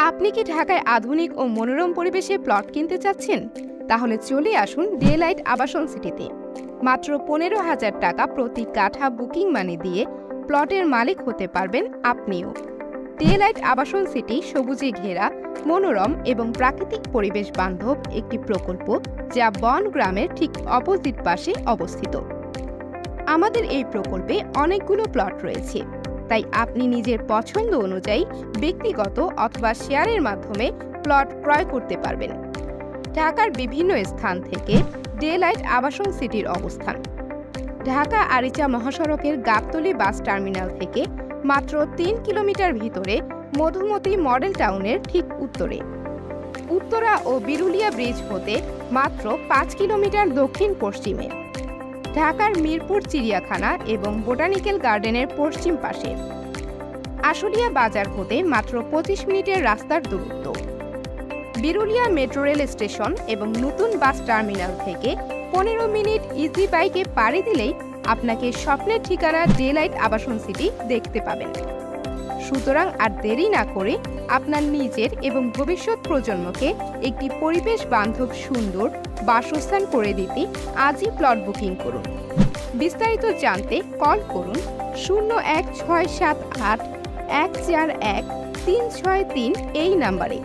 আপনি কি ঢাকায় আধুনিক ও মনোরম পরিবেশে প্লট কিনতে চাচ্ছেন? তাহলে চলে আসুন ডেলাইট আবাসন সিটিতে। মাত্র ১৫,০০০ টাকা প্রতি কাঠা বুকিং মানি দিয়ে প্লটের মালিক হতে পারবেন আপনিও। ডেলাইট আবাসন সিটি সবুজে ঘেরা, মনোরম এবং প্রাকৃতিক পরিবেশ বান্ধব একটি প্রকল্প, যা বন গ্রামের ঠিক অপোজিট পাশে অবস্থিত। আমাদের এই প্রকল্পে অনেকগুলো প্লট রয়েছে, তাই আপনি নিজের পছন্দ অনুযায়ী ব্যক্তিগত অথবা শেয়ারের মাধ্যমে প্লট ক্রয় করতে পারবেন। ঢাকার বিভিন্ন স্থান থেকে ডেলাইট আবাসন সিটির অবস্থান: ঢাকা আরিচা মহাসড়কের গাবতলী বাস টার্মিনাল থেকে মাত্র ৩ কিলোমিটার ভিতরে মধুমতি মডেল টাউনের ঠিক উত্তরে, উত্তরা ও বিরুলিয়া ব্রিজ হতে মাত্র ৫ কিলোমিটার দক্ষিণ পশ্চিমে, ঢাকার মিরপুর চিড়িয়াখানা এবং বোটানিক্যাল গার্ডেনের পশ্চিম পাশে, আশুলিয়া বাজার হতে মাত্র ২৫ মিনিটের রাস্তার দূরত্ব, বিরুলিয়া মেট্রো রেল স্টেশন এবং নতুন বাস টার্মিনাল থেকে ১৫ মিনিট ইজি বাইকে পাড়ি দিলেই আপনাকে স্বপ্নের ঠিকানা ডেলাইট আবাসন সিটি দেখতে পাবেন। সুতরাং আর দেরি না করে আপনার নিজের এবং ভবিষ্যৎ প্রজন্মকে একটি পরিবেশ বান্ধব সুন্দর বাসস্থান করে দিতে আজই প্লট বুকিং করুন। বিস্তারিত জানতে কল করুন ০১৬৭৮ ১৪১ ৩৬৩ এই নাম্বারে।